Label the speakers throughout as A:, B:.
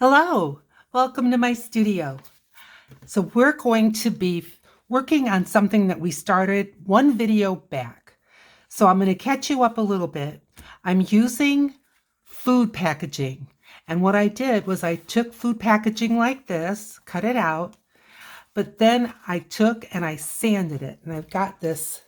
A: Hello, welcome to my studio. So we're going to be working on something that we started one video back. So I'm going to catch you up a little bit. I'm using food packaging. And what I did was I took food packaging like this, cut it out, but then I took and I sanded it. And I've got this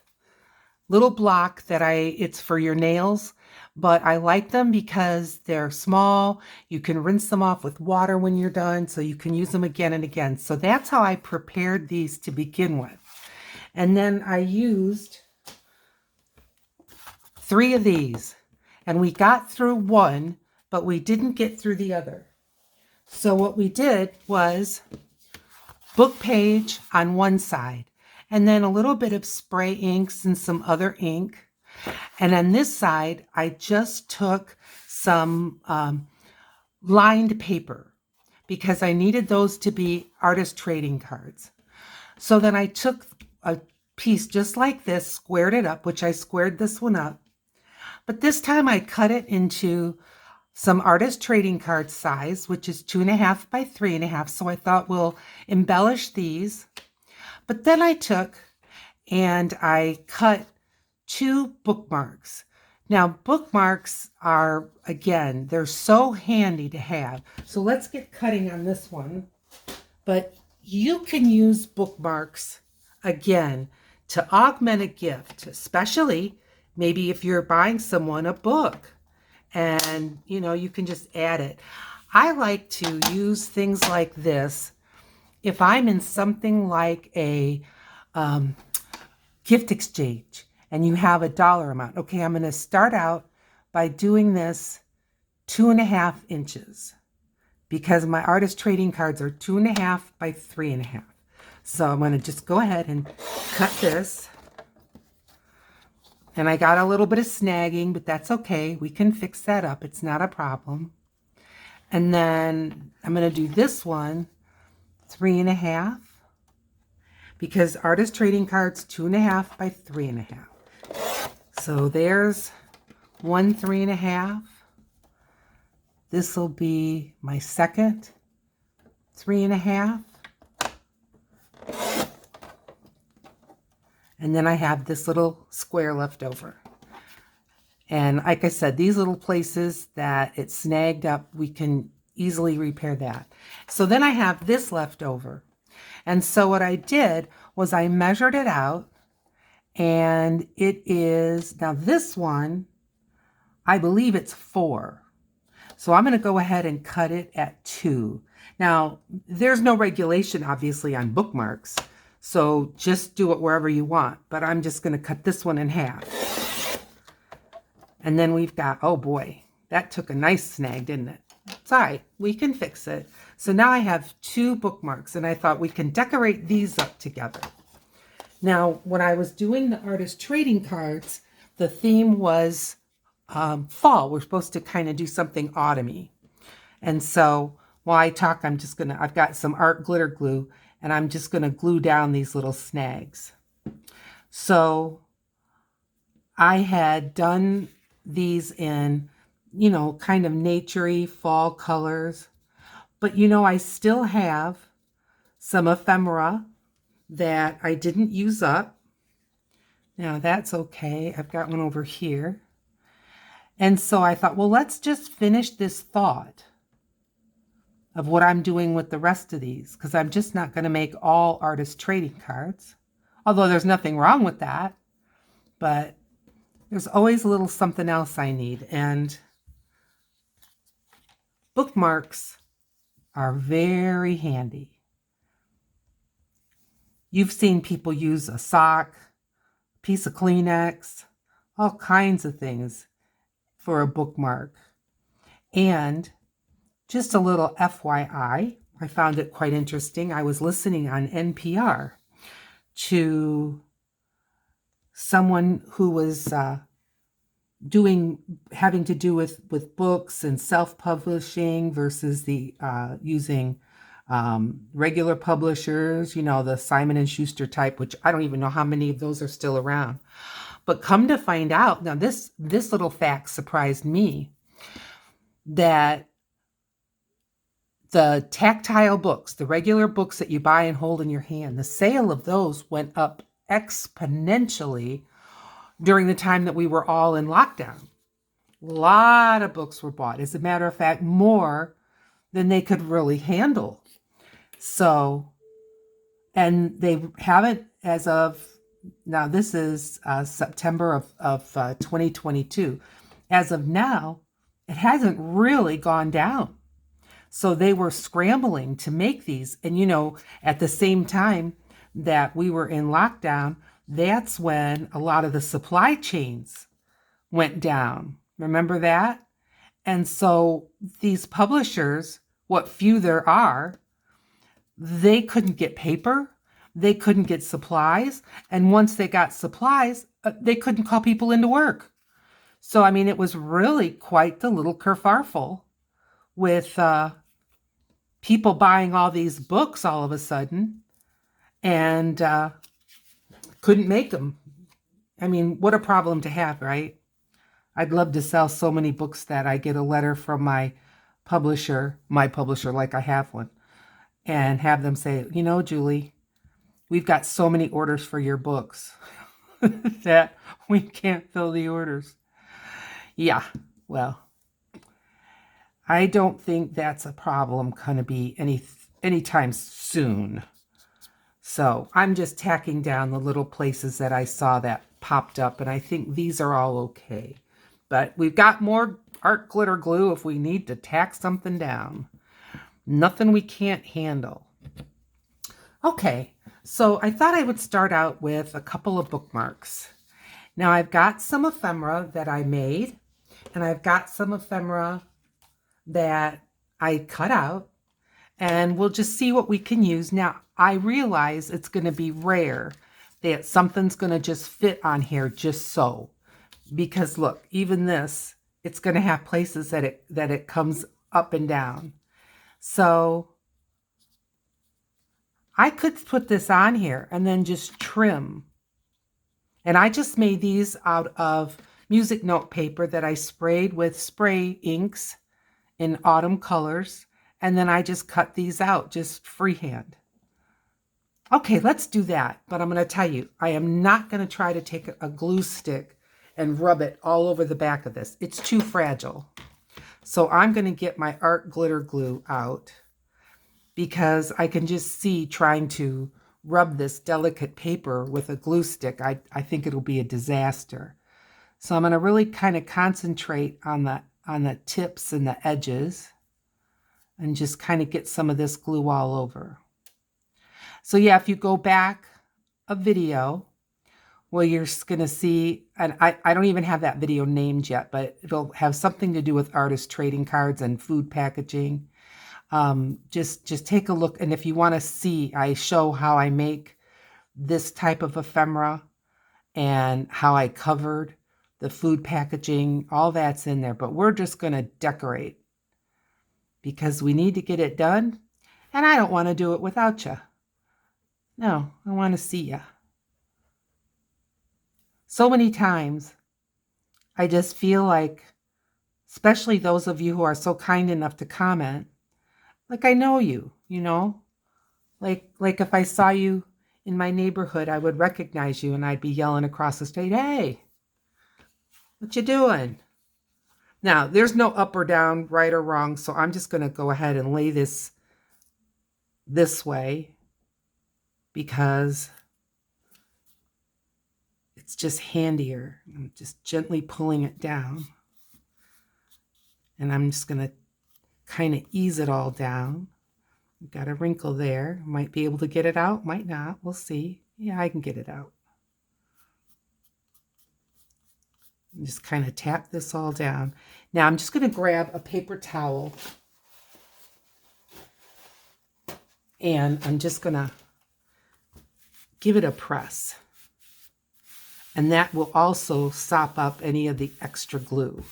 A: little block that it's for your nails, but I like them because they're small. You can rinse them off with water when you're done, so you can use them again and again. So that's how I prepared these to begin with. And then I used 3 of these, and we got through one, but we didn't get through the other. So what we did was book page on one side, and then a little bit of spray inks and some other ink. And on this side, I just took some lined paper because I needed those to be artist trading cards. So then I took a piece just like this, squared it up, which I squared this one up. But this time I cut it into some artist trading card size, which is 2.5 by 3.5. So I thought we'll embellish these. But then I took and I cut 2 bookmarks. Now, bookmarks are, again, they're so handy to have. So let's get cutting on this one. But you can use bookmarks, again, to augment a gift, especially maybe if you're buying someone a book. And, you can just add it. I like to use things like this if I'm in something like a gift exchange and you have a dollar amount. Okay, I'm going to start out by doing this 2.5 inches because my artist trading cards are 2.5 by 3.5. So I'm going to just go ahead and cut this. And I got a little bit of snagging, but that's okay. We can fix that up. It's not a problem. And then I'm going to do this one 3.5 because artist trading cards 2.5 by 3.5. So there's one 3.5. This will be my second 3.5. And then I have this little square left over. And like I said, these little places that it snagged up, we can easily repair that. So then I have this left over. And so what I did was I measured it out, and it is, now this one, I believe it's 4. So I'm going to go ahead and cut it at 2. Now, there's no regulation, obviously, on bookmarks. So just do it wherever you want. But I'm just going to cut this one in half. And then we've got, oh boy, that took a nice snag, didn't it? It's all right. We can fix it. So now I have 2 bookmarks, and I thought we can decorate these up together. Now, when I was doing the artist trading cards, the theme was fall. We're supposed to kind of do something autumny. And so while I talk, I've got some art glitter glue, and I'm just going to glue down these little snags. So I had done these in, kind of naturey fall colors. But, I still have some ephemera that I didn't use up. Now, that's okay. I've got one over here. And so I thought, well, let's just finish this thought of what I'm doing with the rest of these, because I'm just not going to make all artist trading cards. Although there's nothing wrong with that. But there's always a little something else I need. And bookmarks are very handy. You've seen people use a sock, a piece of Kleenex, all kinds of things for a bookmark. And just a little FYI, I found it quite interesting. I was listening on NPR to someone who was having to do with books and self-publishing versus the using regular publishers, the Simon & Schuster type, which I don't even know how many of those are still around. But come to find out, now this little fact surprised me, that The tactile books, the regular books that you buy and hold in your hand, the sale of those went up exponentially during the time that we were all in lockdown. A lot of books were bought. As a matter of fact, more than they could really handle. So, and they haven't, as of now, this is September of 2022. As of now, it hasn't really gone down. So they were scrambling to make these. And, you know, at the same time that we were in lockdown, that's when a lot of the supply chains went down. Remember that? And so these publishers, what few there are, they couldn't get paper, they couldn't get supplies, and once they got supplies, they couldn't call people into work. So, I mean, it was really quite the little kerfuffle with people buying all these books all of a sudden and couldn't make them. I mean, what a problem to have, right? I'd love to sell so many books that I get a letter from my publisher like I have one, and have them say, you know, Julie, we've got so many orders for your books that we can't fill the orders. Yeah, well, I don't think that's a problem going to be anytime soon. So I'm just tacking down the little places that I saw that popped up, and I think these are all okay. But we've got more art glitter glue if we need to tack something down. Nothing we can't handle. Okay, so I thought I would start out with a couple of bookmarks. Now I've got some ephemera that I made, and I've got some ephemera that I cut out, and we'll just see what we can use. Now, I realize it's going to be rare that something's going to just fit on here just so. Because look, even this, it's going to have places that it comes up and down. So I could put this on here and then just trim. And I just made these out of music note paper that I sprayed with spray inks in autumn colors. And then I just cut these out, just freehand. Okay, let's do that. But I'm going to tell you, I am not going to try to take a glue stick and rub it all over the back of this. It's too fragile. So I'm going to get my art glitter glue out, because I can just see trying to rub this delicate paper with a glue stick. I think it'll be a disaster. So I'm going to really kind of concentrate on the tips and the edges and just kind of get some of this glue all over. So yeah, if you go back a video, well, you're going to see, and I don't even have that video named yet, but it'll have something to do with artist trading cards and food packaging. Just take a look. And if you want to see, I show how I make this type of ephemera and how I covered the food packaging. All that's in there, but we're just going to decorate because we need to get it done. And I don't want to do it without you. No, I want to see you. So many times, I just feel like, especially those of you who are so kind enough to comment, like I know you, you know? Like if I saw you in my neighborhood, I would recognize you and I'd be yelling across the street, hey, what you doing? Now, there's no up or down, right or wrong, so I'm just going to go ahead and lay this way because it's just handier. I'm just gently pulling it down. And I'm just going to kind of ease it all down. Got a wrinkle there. Might be able to get it out, might not. We'll see. Yeah, I can get it out. Just kind of tap this all down. Now I'm just going to grab a paper towel. And I'm just going to give it a press. And that will also sop up any of the extra glue.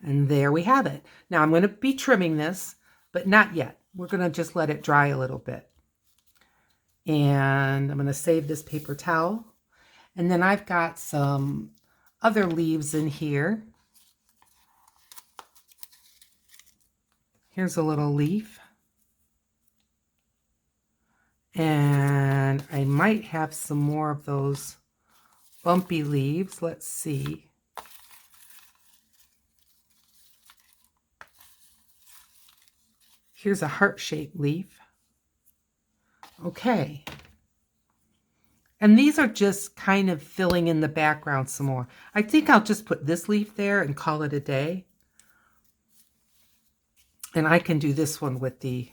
A: And there we have it. Now I'm going to be trimming this, but not yet. We're going to just let it dry a little bit. And I'm going to save this paper towel. And then I've got some other leaves in here. Here's a little leaf. And I might have some more of those bumpy leaves. Let's see. Here's a heart-shaped leaf. Okay. And these are just kind of filling in the background some more. I think I'll just put this leaf there and call it a day. And I can do this one with the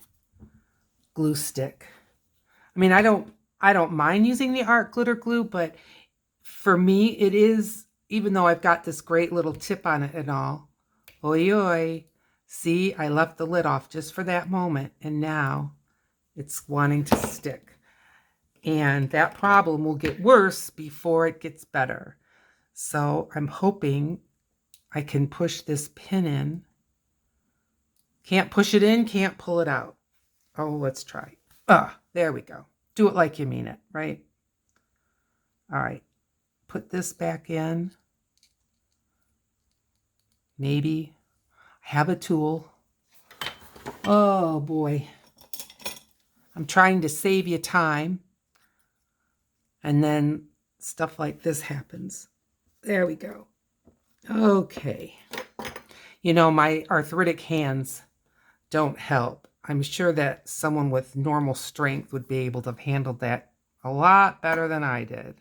A: glue stick. I mean, I don't mind using the art glitter glue, but for me it is, even though I've got this great little tip on it and all. Oi, oi. See, I left the lid off just for that moment, and now it's wanting to stick. And that problem will get worse before it gets better. So I'm hoping I can push this pin in. Can't push it in, can't pull it out. Oh, let's try. There we go. Do it like you mean it, right? All right. Put this back in. Maybe. I have a tool. Oh, boy. I'm trying to save you time. And then stuff like this happens. There we go. Okay. You know, my arthritic hands don't help. I'm sure that someone with normal strength would be able to have handled that a lot better than I did.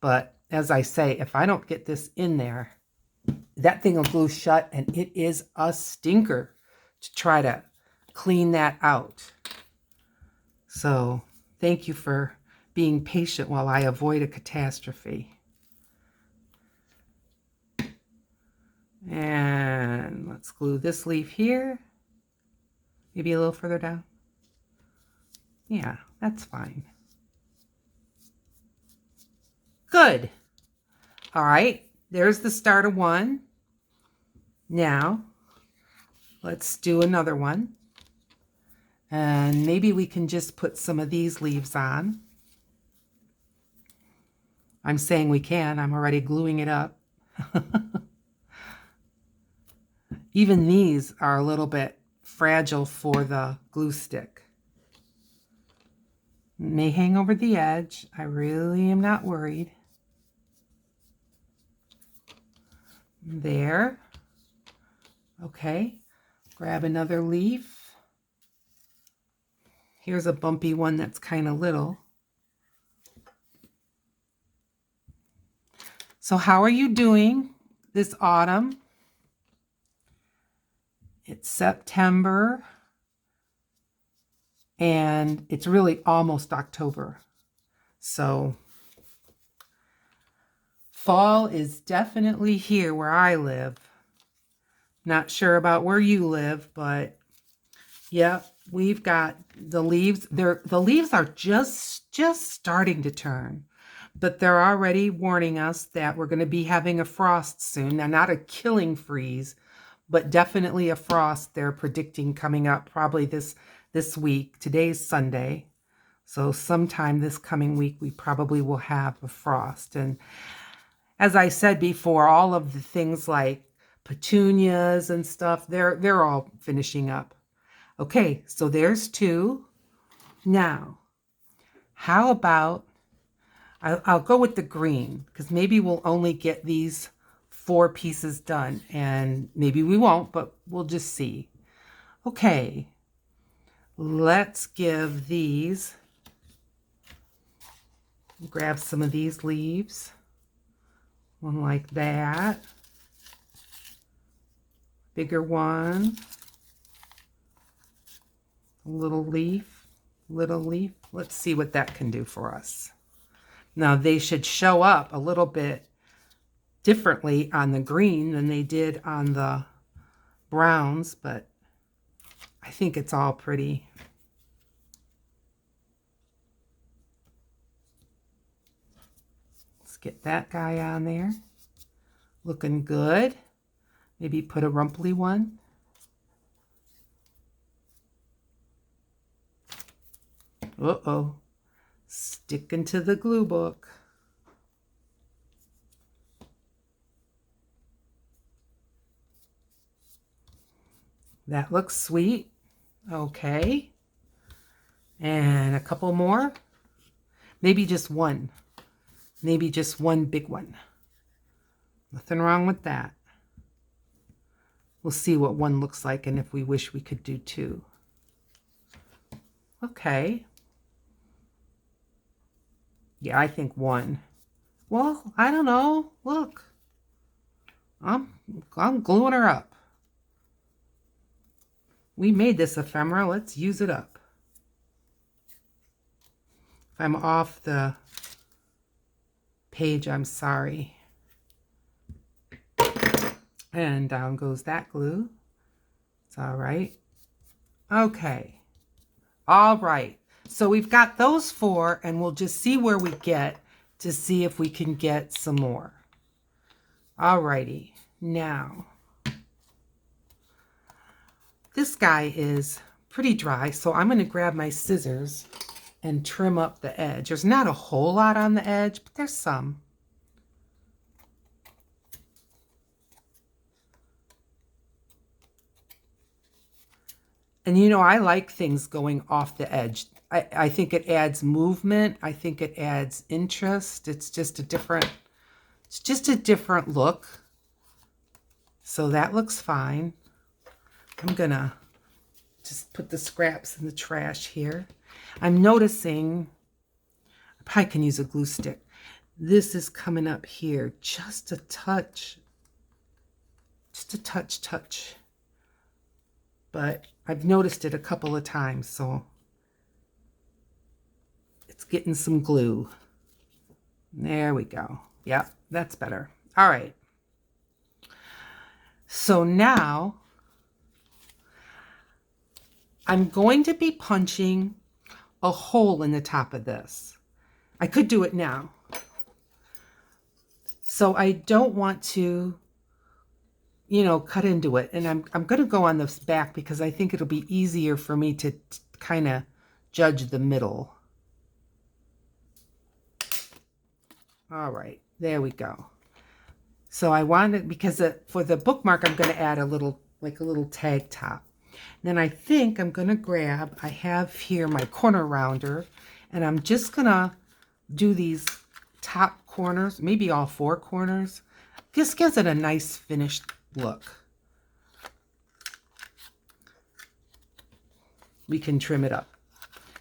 A: But as I say, if I don't get this in there, that thing will glue shut, and it is a stinker to try to clean that out. So thank you for being patient while I avoid a catastrophe. And let's glue this leaf here. Maybe a little further down. Yeah, that's fine. Good. All right, there's the start of one. Now, let's do another one. And maybe we can just put some of these leaves on. I'm saying we can. I'm already gluing it up. Even these are a little bit fragile for the glue stick. It may hang over the edge. I really am not worried. There. Okay. Grab another leaf. Here's a bumpy one that's kind of little. So how are you doing this autumn? It's September, and it's really almost October. So fall is definitely here where I live. Not sure about where you live, but yeah, we've got the leaves. The leaves are just starting to turn, but they're already warning us that we're going to be having a frost soon. Now, not a killing freeze, but definitely a frost they're predicting coming up probably this week. Today's Sunday. So sometime this coming week, we probably will have a frost. And as I said before, all of the things like petunias and stuff, they're all finishing up. Okay, so there's two. Now, how about, I'll go with the green, because maybe we'll only get these 4 pieces done, and maybe we won't, but we'll just see. Okay, let's give these, grab some of these leaves, one like that, bigger one, little leaf, let's see what that can do for us. Now they should show up a little bit differently on the green than they did on the browns, but I think it's all pretty. Let's get that guy on there. Looking good. Maybe put a rumply one. Uh-oh. Sticking to the glue book. That looks sweet. Okay. And a couple more. Maybe just one. Maybe just one big one. Nothing wrong with that. We'll see what one looks like and if we wish we could do two. Okay. Yeah, I think one. Well, I don't know. Look. I'm gluing her up. We made this ephemera. Let's use it up. If I'm off the page, I'm sorry. And down goes that glue. It's all right. Okay. All right. So we've got those four, and we'll just see where we get to see if we can get some more. All righty. Now, this guy is pretty dry, so I'm going to grab my scissors and trim up the edge. There's not a whole lot on the edge, but there's some. And you know, I like things going off the edge. I think it adds movement. I think it adds interest. It's just a different look. So that looks fine. I'm gonna just put the scraps in the trash here. I'm noticing, I probably can use a glue stick. This is coming up here just a touch. Just a touch. But I've noticed it a couple of times, so it's getting some glue. There we go. Yeah, that's better. All right. So now I'm going to be punching a hole in the top of this. I could do it now. So I don't want to, you know, cut into it. And I'm going to go on this back because I think it'll be easier for me to kind of judge the middle. All right, there we go. So I wanted, because for the bookmark, I'm going to add a little, like a little tag top. Then I think I'm going to grab, I have here my corner rounder, and I'm just going to do these top corners, maybe all four corners. This gives it a nice finished look. We can trim it up.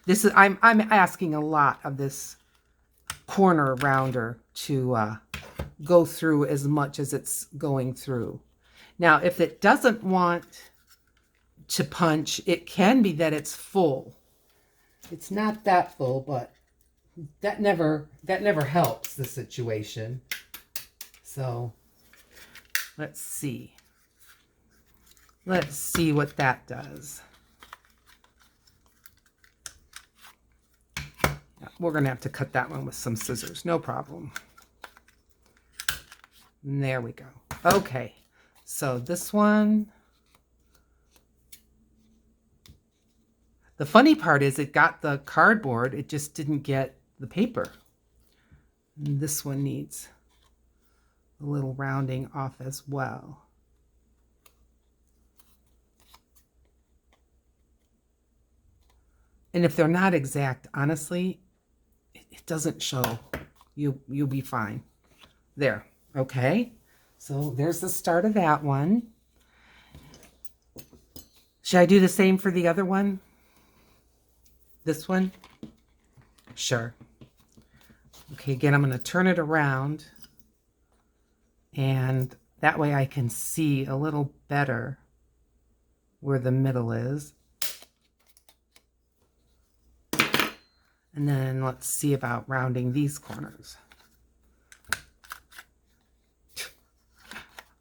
A: This is, I'm asking a lot of this corner rounder to go through as much as it's going through. Now, if it doesn't want to punch, it can be that it's full. It's not that full, but that never helps the situation. So let's see. Let's see what that does. We're going to have to cut that one with some scissors. No problem. And there we go. Okay. So this one. The funny part is it got the cardboard. It just didn't get the paper. And this one needs a little rounding off as well. And if they're not exact, honestly, it doesn't show. You'll be fine. There. Okay. So there's the start of that one. Should I do the same for the other one? This one? Sure. Okay, again, I'm going to turn it around. And that way I can see a little better where the middle is. And then let's see about rounding these corners.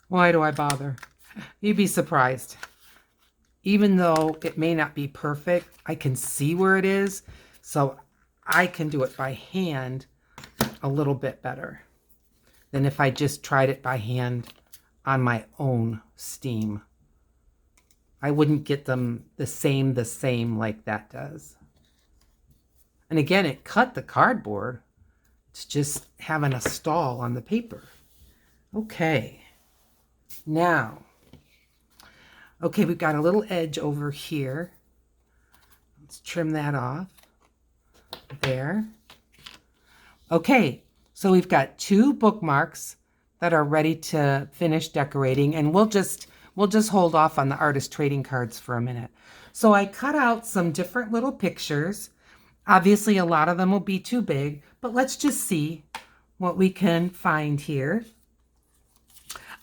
A: Why do I bother? You'd be surprised. Even though it may not be perfect, I can see where it is. So I can do it by hand a little bit better than if I just tried it by hand on my own steam. I wouldn't get them the same like that does. And again, it cut the cardboard. It's just having a stall on the paper. Okay. Now, Okay, we've got a little edge over here. Let's trim that off. There. Okay, so we've got 2 bookmarks that are ready to finish decorating, and we'll just hold off on the artist trading cards for a minute. So I cut out some different little pictures. Obviously, a lot of them will be too big, but let's just see what we can find here.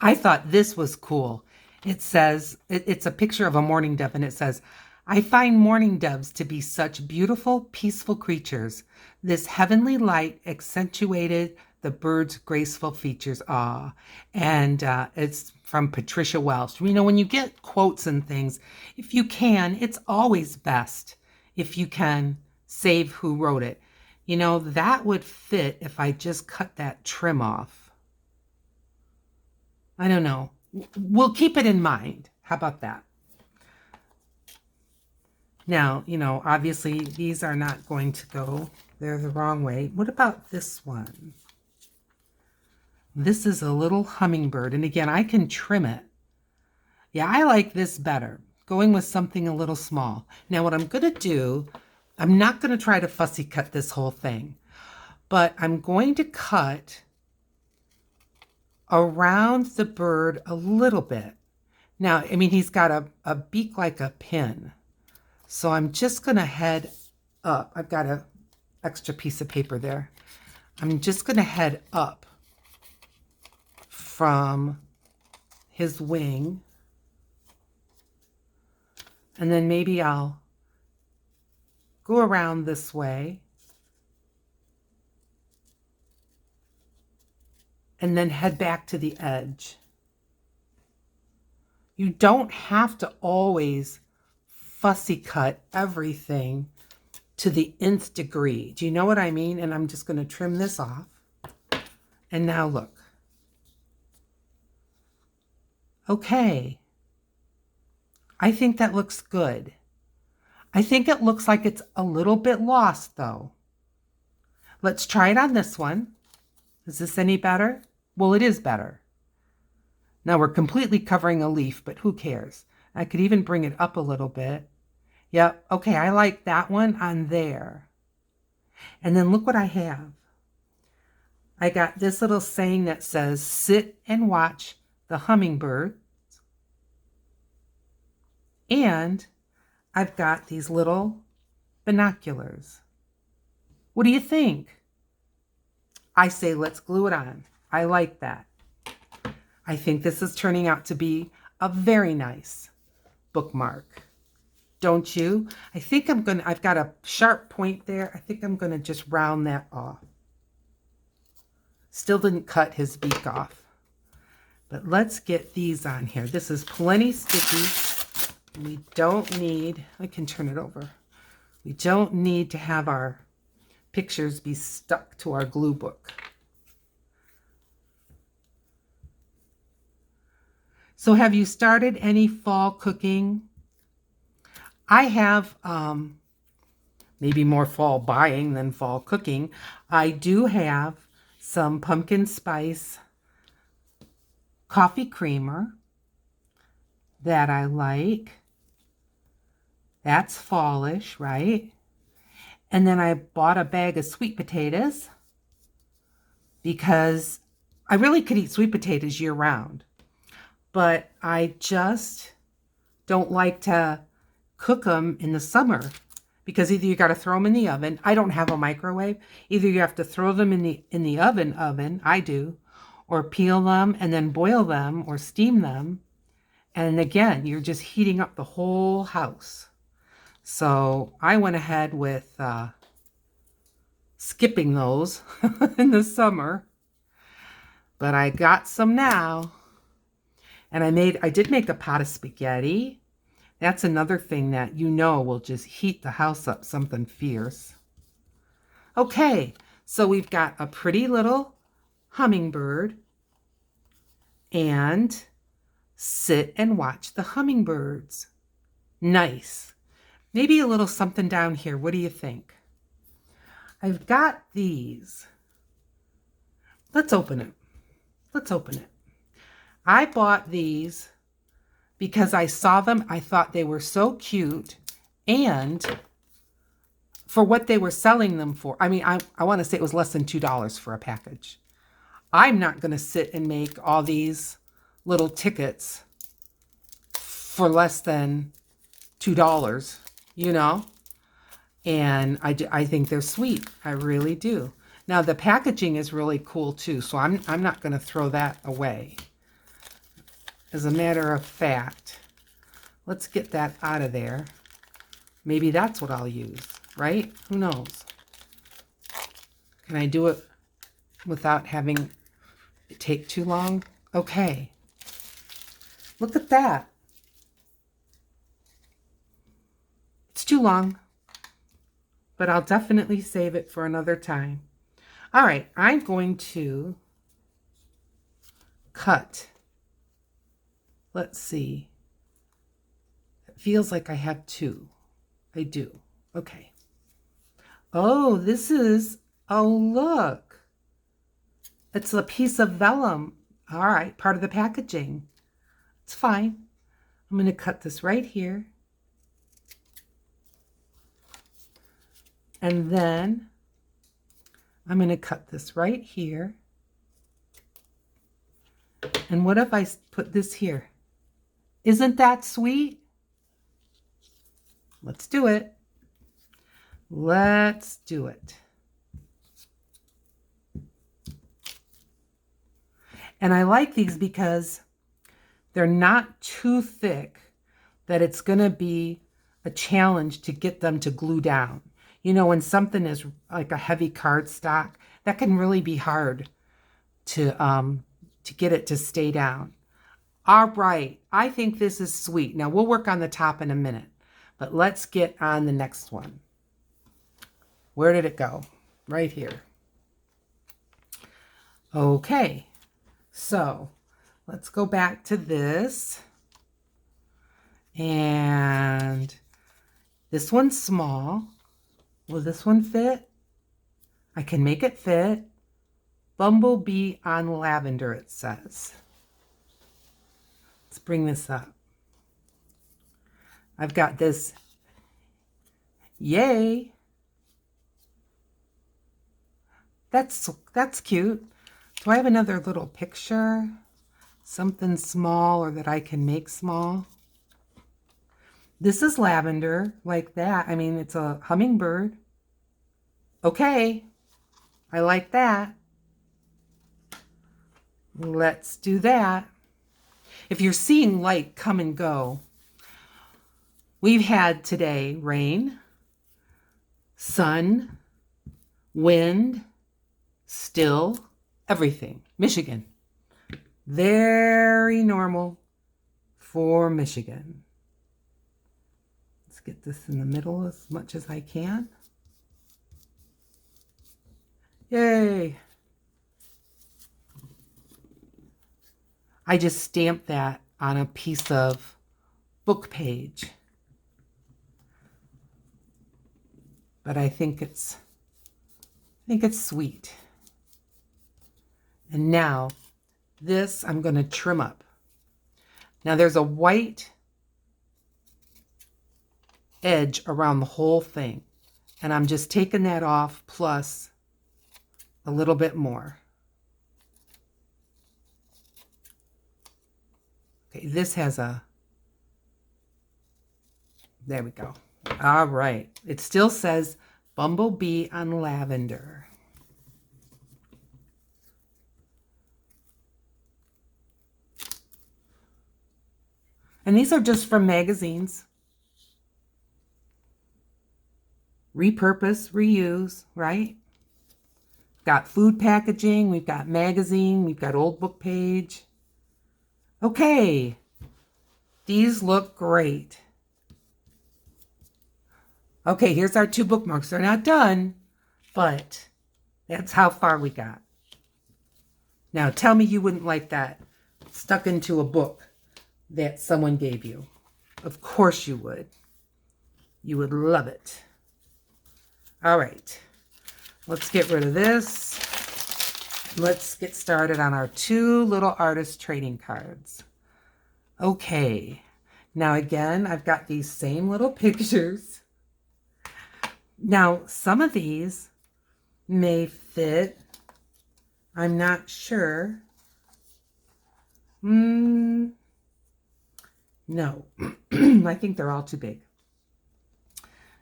A: I thought this was cool. It says, it's a picture of a mourning dove, and it says, I find mourning doves to be such beautiful, peaceful creatures. This heavenly light accentuated the bird's graceful features. Ah, and it's from Patricia Welsh. You know, when you get quotes and things, if you can, it's always best if you can save who wrote it. You know, that would fit if I just cut that trim off. I don't know. We'll keep it in mind. How about that? Now, you know, obviously these are not going to go. They're the wrong way. What about this one? This is a little hummingbird. And again, I can trim it. Yeah, I like this better. Going with something a little small. Now, what I'm going to do, I'm not going to try to fussy cut this whole thing, but I'm going to cut around the bird a little bit. Now, I mean, he's got a beak like a pin. So I'm just going to head up. I've got an extra piece of paper there. I'm just going to head up from his wing. And then maybe I'll go around this way. And then head back to the edge. You don't have to always fussy cut everything to the nth degree. Do you know what I mean? And I'm just going to trim this off. And now look. Okay. I think that looks good. I think it looks like it's a little bit lost though. Let's try it on this one. Is this any better? Well, it is better. Now we're completely covering a leaf, but who cares? I could even bring it up a little bit. Yep, okay, I like that one on there. And then look what I have. I got this little saying that says, sit and watch the hummingbirds. And I've got these little binoculars. What do you think? I say, let's glue it on. I like that. I think this is turning out to be a very nice bookmark. Don't you? I think I've got a sharp point there. I think I'm going to just round that off. Still didn't cut his beak off. But let's get these on here. This is plenty sticky. We don't need, I can turn it over. We don't need to have our pictures be stuck to our glue book. So have you started any fall cooking? I have maybe more fall buying than fall cooking. I do have some pumpkin spice coffee creamer that I like. That's fallish, right? And then I bought a bag of sweet potatoes because I really could eat sweet potatoes year round. But I just don't like to cook them in the summer because either you got to throw them in the oven. I don't have a microwave. Either you have to throw them in the oven, I do, or peel them and then boil them or steam them. And again, you're just heating up the whole house. So I went ahead with skipping those in the summer. But I got some now. And I did make a pot of spaghetti. That's another thing that you know will just heat the house up, something fierce. Okay, so we've got a pretty little hummingbird and sit and watch the hummingbirds. Nice. Maybe a little something down here. What do you think? I've got these. Let's open it. Let's open it. I bought these because I saw them. I thought they were so cute. And for what they were selling them for, I mean, I want to say it was less than $2 for a package. I'm not going to sit and make all these little tickets for less than $2, you know? And I think they're sweet. I really do. Now, the packaging is really cool, too, so I'm not going to throw that away. As a matter of fact, let's get that out of there. Maybe that's what I'll use, right? Who knows? Can I do it without having it take too long? Okay. Look at that. It's too long, but I'll definitely save it for another time. All right, I'm going to cut. Let's see. It feels like I have two. I do. Okay. Oh, this is, oh, look. It's a piece of vellum. All right, part of the packaging. It's fine. I'm going to cut this right here. And then I'm going to cut this right here. And what if I put this here? Isn't that sweet? Let's do it. Let's do it. And I like these because they're not too thick that it's going to be a challenge to get them to glue down. You know, when something is like a heavy cardstock, that can really be hard to get it to stay down. All right, I think this is sweet. Now, we'll work on the top in a minute, but let's get on the next one. Where did it go? Right here. Okay, so let's go back to this. And this one's small. Will this one fit? I can make it fit. Bumblebee on lavender, it says. Let's bring this up. I've got this. Yay. That's cute. Do I have another little picture? Something small or that I can make small? This is lavender, like that. I mean, it's a hummingbird. Okay, I like that. Let's do that. If you're seeing light come and go, we've had today rain, sun, wind, still, everything. Michigan. Very normal for Michigan. Let's get this in the middle as much as I can. Yay! I just stamped that on a piece of book page. But I think it's sweet. And now this I'm going to trim up. Now there's a white edge around the whole thing, and I'm just taking that off plus a little bit more. Okay, this has a, there we go. All right, it still says Bumblebee on lavender. And these are just from magazines. Repurpose, reuse, right? Got food packaging, we've got magazine, we've got old book page. Okay, these look great. Okay, here's our 2 bookmarks. They're not done, but that's how far we got. Now tell me you wouldn't like that stuck into a book that someone gave you. Of course you would. You would love it. All right, let's get rid of this. Let's get started on our 2 little artist trading cards. Okay, Now again, I've got these same little pictures. Now, some of these may fit. I'm not sure. No. I think they're all too big.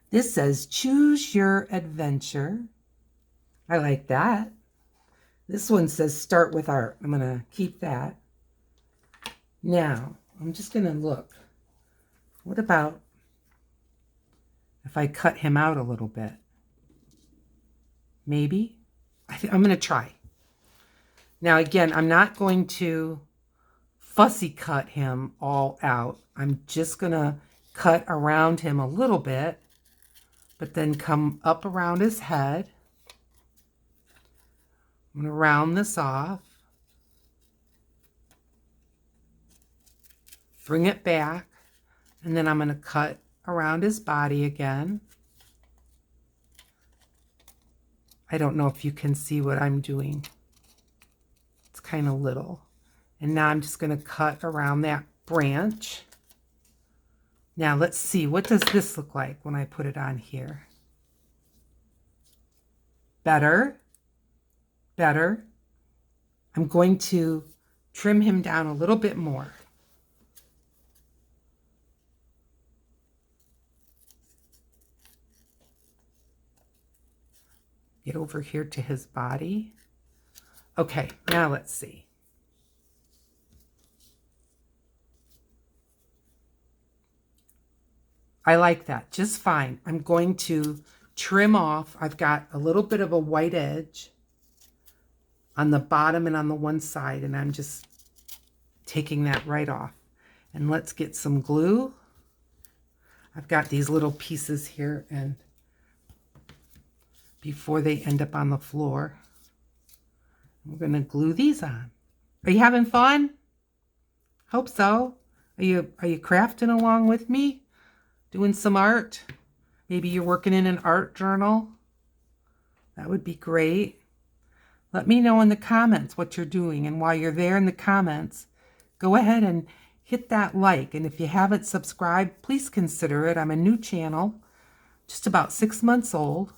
A: This says, choose your adventure. I like that. This one says, start with art. I'm going to keep that. Now, I'm just going to look. What about if I cut him out a little bit? Maybe? I'm going to try. Now, again, I'm not going to fussy cut him all out. I'm just going to cut around him a little bit, but then come up around his head. I'm going to round this off. Bring it back. And then I'm going to cut around his body again. I don't know if you can see what I'm doing. It's kind of little. And now I'm just going to cut around that branch. Now let's see, what does this look like when I put it on here? Better. Better. I'm going to trim him down a little bit more. Get over here to his body. Okay, now let's see. I like that just fine. I'm going to trim off. I've got a little bit of a white edge on the bottom and on the one side, and I'm just taking that right off. And let's get some glue. I've got these little pieces here, and before they end up on the floor, we're going to glue these on. Are you having fun? Hope so. Are you crafting along with me? Doing some art? Maybe you're working in an art journal. That would be great. Let me know in the comments what you're doing, and while you're there in the comments, go ahead and hit that like. And if you haven't subscribed, please consider it. I'm a new channel, just about 6 months old.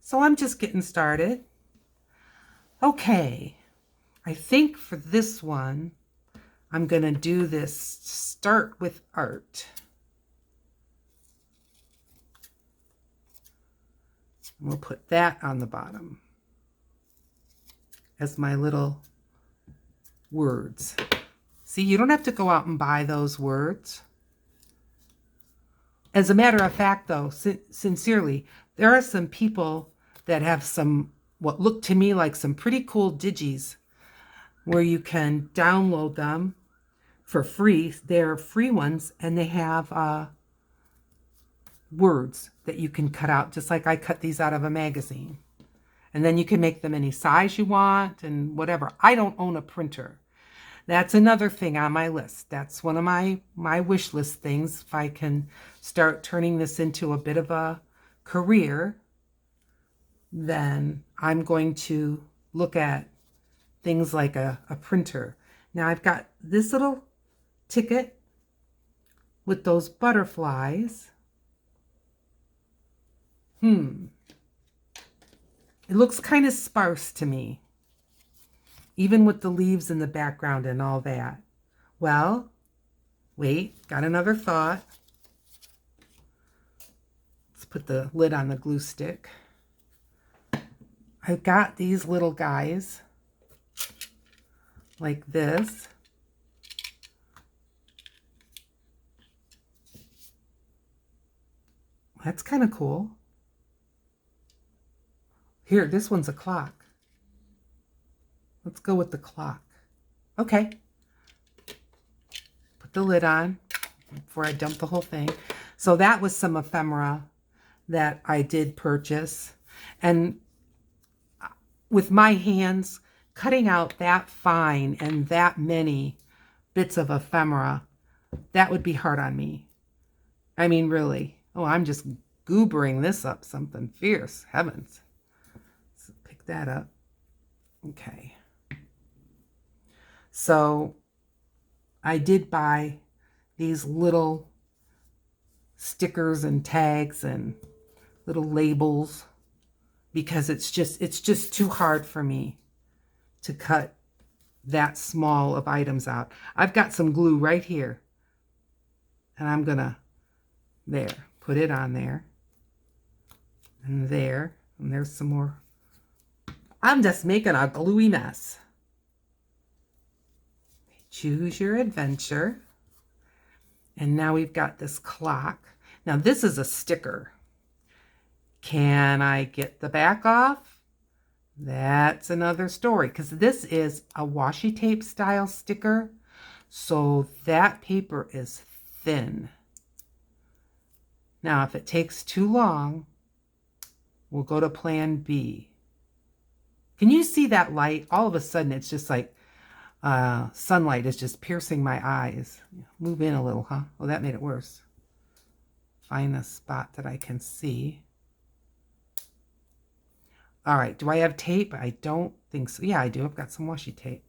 A: So I'm just getting started. Okay, I think for this one, I'm going to do this start with art. We'll put that on the bottom as my little words. See, you don't have to go out and buy those words. As a matter of fact, though, sincerely, there are some people that have some, what look to me like some pretty cool digis where you can download them for free. They're free ones, and they have words that you can cut out, just like I cut these out of a magazine. And then you can make them any size you want and whatever. I don't own a printer. That's another thing on my list. That's one of my wish list things. If I can start turning this into a bit of a career, then I'm going to look at things like a printer. Now I've got this little ticket with those butterflies. It looks kind of sparse to me, even with the leaves in the background and all that. Well, wait, got another thought. Let's put the lid on the glue stick. I've got these little guys like this. That's kind of cool. Here, this one's a clock. Let's go with the clock. Okay. Put the lid on before I dump the whole thing. So that was some ephemera that I did purchase. And with my hands, cutting out that fine and that many bits of ephemera, that would be hard on me. I mean, really. Oh, I'm just goobering this up something fierce. Heavens. Let's pick that up. Okay. So I did buy these little stickers and tags and little labels because it's just too hard for me to cut that small of items out. I've got some glue right here, and I'm gonna put it on there, and there's some more. I'm just making a gluey mess. Choose your adventure. And now we've got this clock. Now this is a sticker. Can I get the back off? That's another story, because this is a washi tape style sticker. So that paper is thin. Now, if it takes too long, we'll go to plan B. Can you see that light? All of a sudden, it's just like sunlight is just piercing my eyes. Move in a little, huh? Well, that made it worse. Find a spot that I can see. All right, do I have tape? I don't think so. Yeah, I do. I've got some washi tape.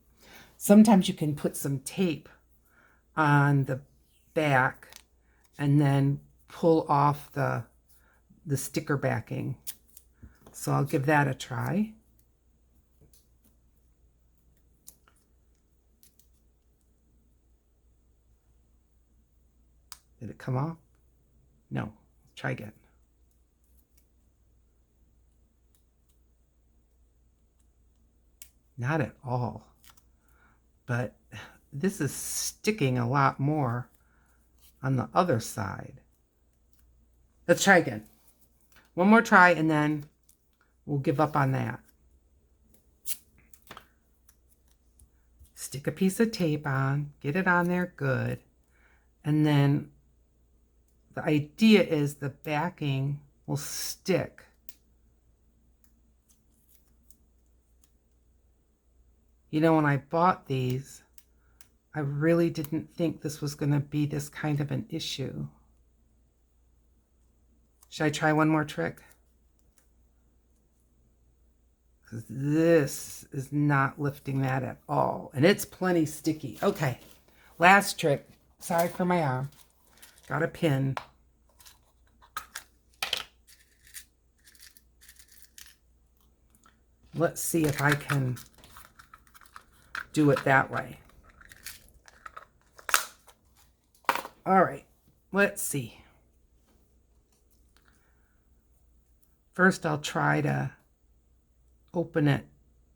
A: Sometimes you can put some tape on the back and then pull off the sticker backing. So I'll give that a try. Did it come off? No. Let's try again. Not at all. But this is sticking a lot more on the other side. Let's try again. One more try and then we'll give up on that. Stick a piece of tape on, get it on there good. And then the idea is the backing will stick. You know, when I bought these, I really didn't think this was going to be this kind of an issue. Should I try one more trick? Because this is not lifting that at all. And it's plenty sticky. Okay, last trick. Sorry for my arm. Got a pin. Let's see if I can do it that way. All right, let's see. First, I'll try to open it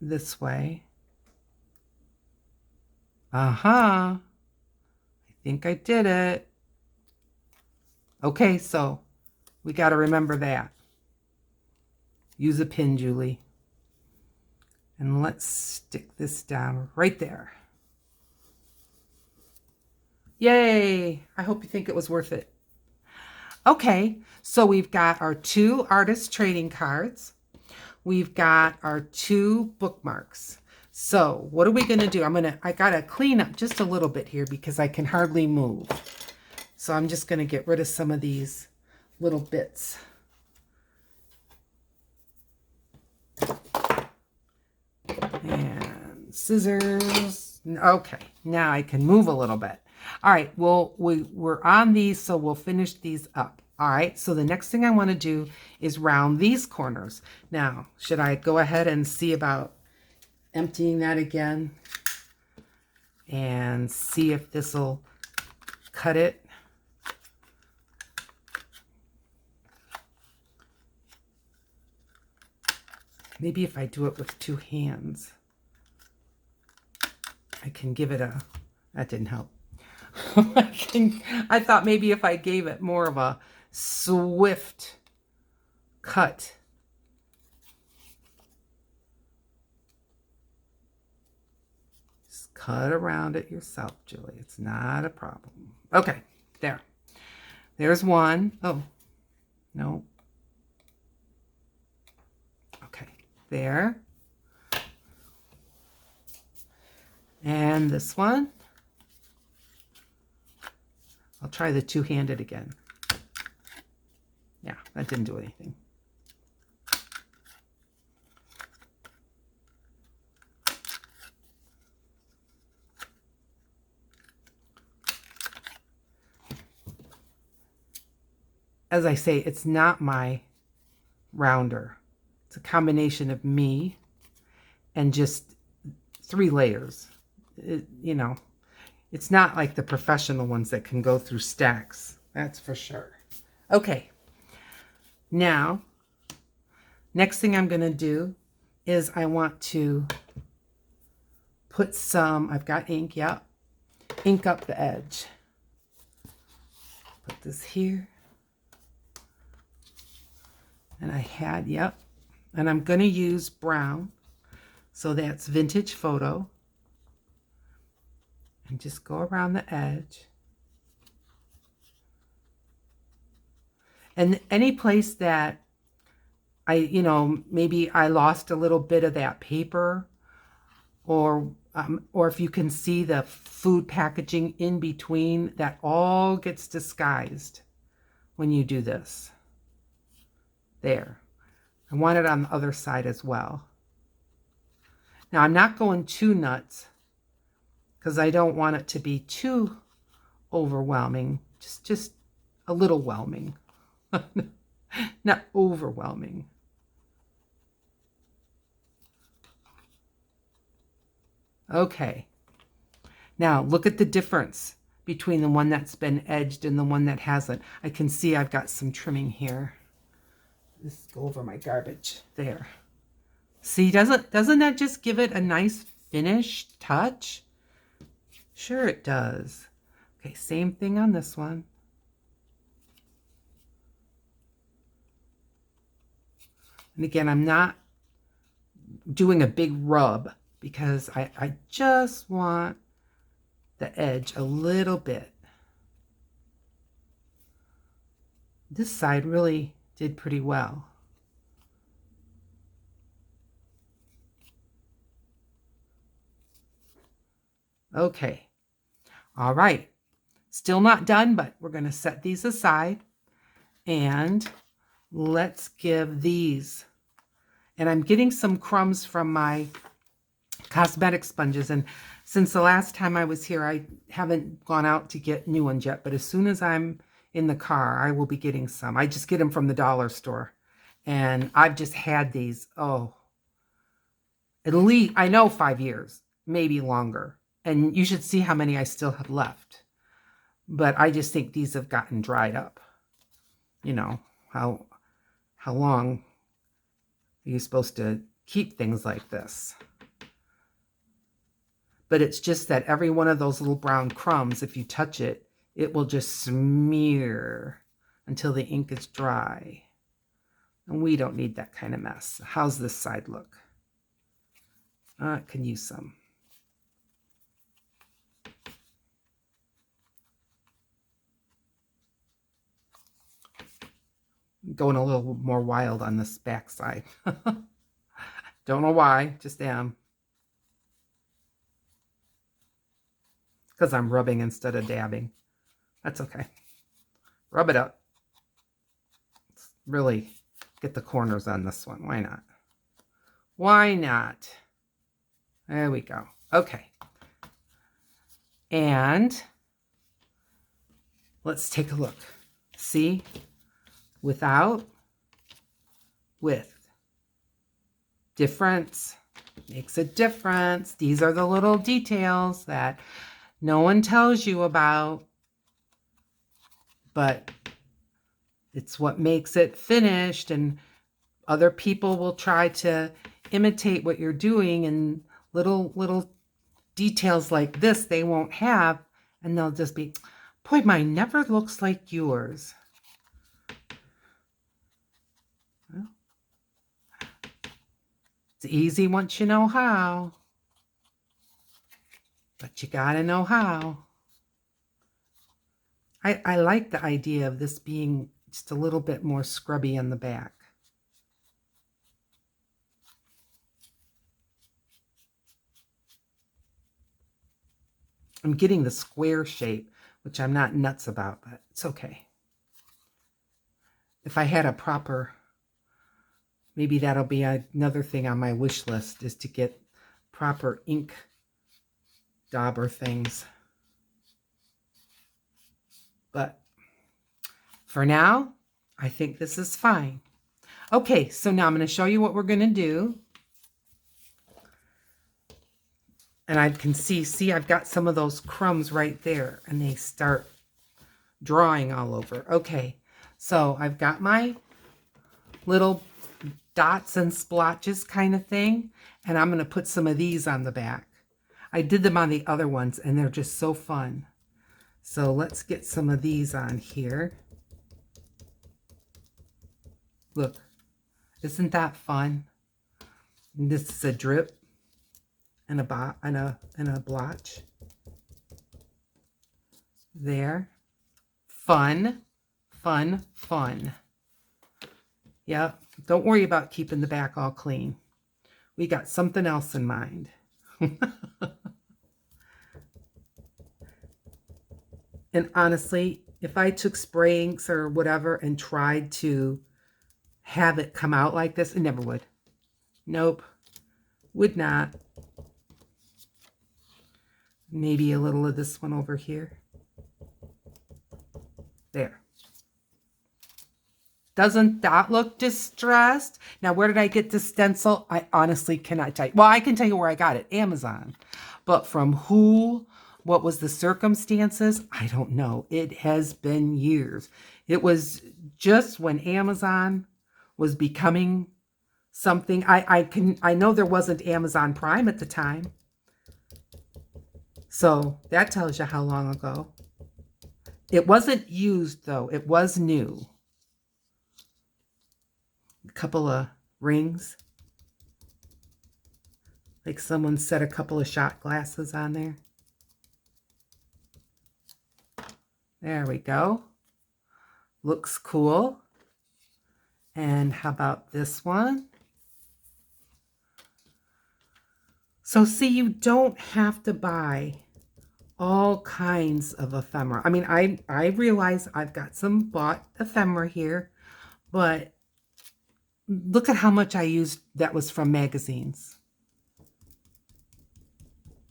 A: this way. I think I did it. Okay, so we got to remember that. Use a pin, Julie. And let's stick this down right there. Yay! I hope you think it was worth it. Okay, so we've got our 2 artist trading cards. We've got our 2 bookmarks. So what are we going to do? I got to clean up just a little bit here because I can hardly move. So I'm just going to get rid of some of these little bits. And scissors. Okay, now I can move a little bit. All right, well, we're on these, so we'll finish these up. All right, so the next thing I want to do is round these corners. Now, should I go ahead and see about emptying that again and see if this will cut it? Maybe if I do it with 2 hands, I can give it a, that didn't help. I thought maybe if I gave it more of a swift cut. Just cut around it yourself, Julie. It's not a problem. Okay, there. There's one. Oh, no. Okay, there. And this one. I'll try the 2-handed again. Yeah, that didn't do anything. as I say, it's not my rounder. It's a combination of me and just 3 layers. You know, it's not like the professional ones that can go through stacks. That's for sure. Okay. Now, next thing I'm going to do is I want to put some, I've got ink, yep, ink up the edge. Put this here. And I had, yep, and I'm going to use brown. So that's Vintage Photo. And just go around the edge. And any place that maybe I lost a little bit of that paper, or if you can see the food packaging in between, that all gets disguised when you do this. There. I want it on the other side as well. Now I'm not going too nuts because I don't want it to be too overwhelming. Just a little whelming. Not overwhelming. Okay. Now look at the difference between the one that's been edged and the one that hasn't. I can see I've got some trimming here. Let's go over my garbage. There. See, doesn't that just give it a nice finished touch? Sure it does. Okay, same thing on this one. And again, I'm not doing a big rub because I just want the edge a little bit. This side really did pretty well. Okay. All right. Still not done, but we're going to set these aside. And let's give these. And I'm getting some crumbs from my cosmetic sponges. And since the last time I was here, I haven't gone out to get new ones yet. But as soon as I'm in the car, I will be getting some. I just get them from the dollar store. And I've just had these, oh, at least, I know 5 years, maybe longer. And you should see how many I still have left. But I just think these have gotten dried up. You know, how long are you supposed to keep things like this? But it's just that every one of those little brown crumbs, if you touch it, it will just smear until the ink is dry. And we don't need that kind of mess. How's this side look? It can use some. Going a little more wild on this back side. Don't know why, just am. Because I'm rubbing instead of dabbing. That's okay. Rub it up. Let's really get the corners on this one. Why not? Why not? There we go. Okay. And let's take a look. See? Without, with. Difference makes a difference. These are the little details that no one tells you about, but it's what makes it finished, and other people will try to imitate what you're doing, and little details like this they won't have, and they'll just be, boy, mine never looks like yours. Well, it's easy once you know how, but you gotta know how. I like the idea of this being just a little bit more scrubby in the back. I'm getting the square shape, which I'm not nuts about, but it's okay. If I had a proper, maybe that'll be another thing on my wish list, is to get proper ink dauber things. But for now, I think this is fine. Okay, so now I'm going to show you what we're going to do. And I can see I've got some of those crumbs right there, and they start drawing all over. Okay, so I've got my little dots and splotches kind of thing, and I'm going to put some of these on the back. I did them on the other ones, and they're just so fun. So let's get some of these on here. Look, isn't that fun? And this is a drip and a blotch. There. Fun, fun, fun. Yep. Don't worry about keeping the back all clean. We got something else in mind. And honestly, if I took spray inks or whatever and tried to have it come out like this, it never would. Nope. Would not. Maybe a little of this one over here. There. Doesn't that look distressed? Now, where did I get this stencil? I honestly cannot tell you. Well, I can tell you where I got it. Amazon. But from who? What was the circumstances? I don't know. It has been years. It was just when Amazon was becoming something. I know there wasn't Amazon Prime at the time. So that tells you how long ago. It wasn't used though. It was new. A couple of rings. Like someone set a couple of shot glasses on there. There we go. Looks cool. And how about this one? So see, you don't have to buy all kinds of ephemera. I mean, I realize I've got some bought ephemera here, but look at how much I used that was from magazines.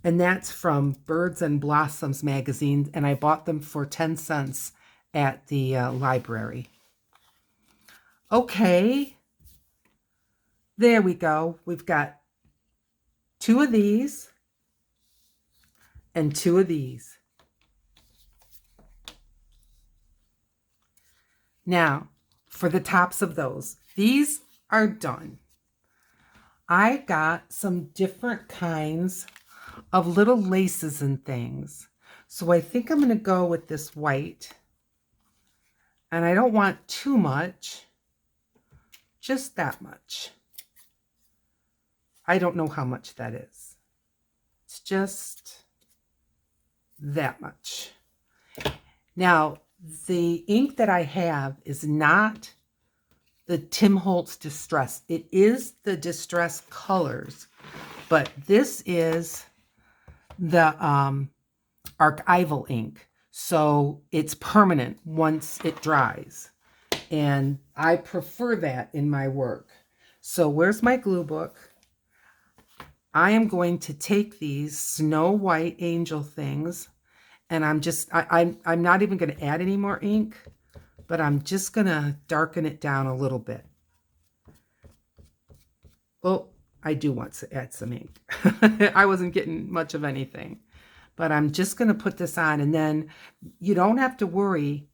A: And that's from Birds and Blossoms magazine, and I bought them for 10 cents at the library. Okay. There we go. We've got 2 of these and 2 of these. Now, for the tops of those, these are done. I got some different kinds of little laces and things. So I think I'm going to go with this white. And I don't want too much, just that much. I don't know how much that is. It's just that much. Now, the ink that I have is not the Tim Holtz Distress. It is the Distress Colors, but this is the archival ink. So it's permanent once it dries. And I prefer that in my work. So where's my glue book? I am going to take these Snow White angel things, and I'm not even going to add any more ink, but I'm just going to darken it down a little bit. Oh, I do want to add some ink. I wasn't getting much of anything, but I'm just going to put this on, and then you don't have to worry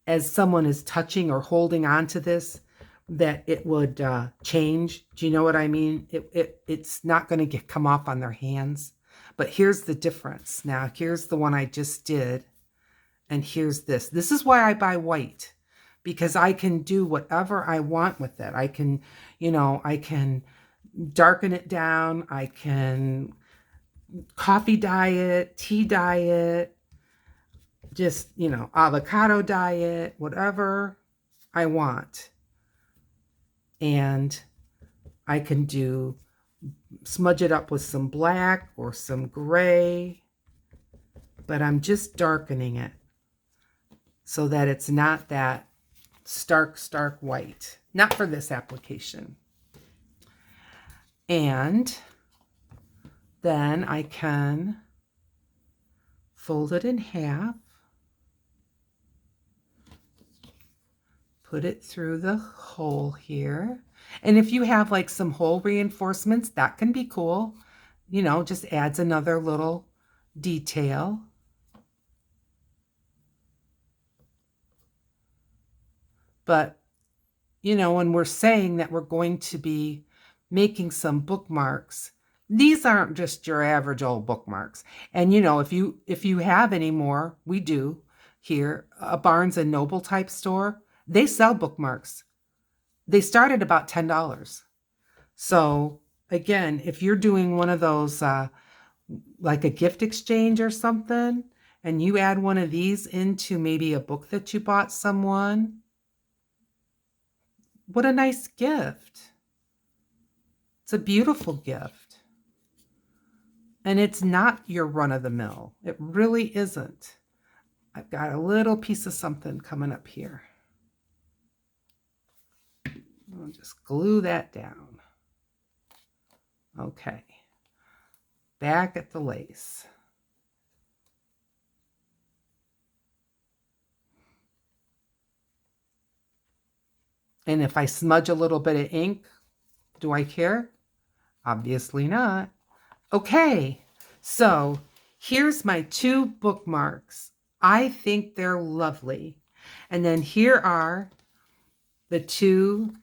A: as someone is touching or holding on to this that it would change. Do you know what I mean? It's not going to come off on their hands. But here's the difference. Now, here's the one I just did. And here's this. This is why I buy white. Because I can do whatever I want with it. I can, I can darken it down. I can coffee dye it, tea dye it, just, avocado dye it, whatever I want. And I can smudge it up with some black or some gray, but I'm just darkening it so that it's not that stark white. Not for this application. And then I can fold it in half, put it through the hole here. And if you have like some hole reinforcements, that can be cool. You know, just adds another little detail. But, you know, when we're saying that we're going to be making some bookmarks, these aren't just your average old bookmarks. And, you know, if you have any more, we do here, a Barnes and Noble type store, they sell bookmarks. They start at about $10. So again, if you're doing one of those, like a gift exchange or something, and you add one of these into maybe a book that you bought someone, what a nice gift. It's a beautiful gift. And it's not your run-of-the-mill. It really isn't. I've got a little piece of something coming up here. I'll just glue that down. Okay. Back at the lace. And if I smudge a little bit of ink, do I care? Obviously not. Okay, so here's my 2 bookmarks. I think they're lovely. And then here are the 2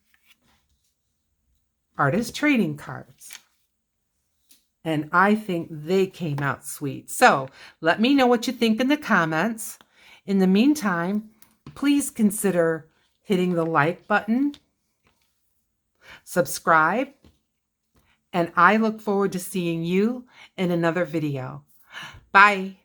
A: artist trading cards. And I think they came out sweet. So let me know what you think in the comments. In the meantime, please consider hitting the like button, subscribe, and I look forward to seeing you in another video. Bye.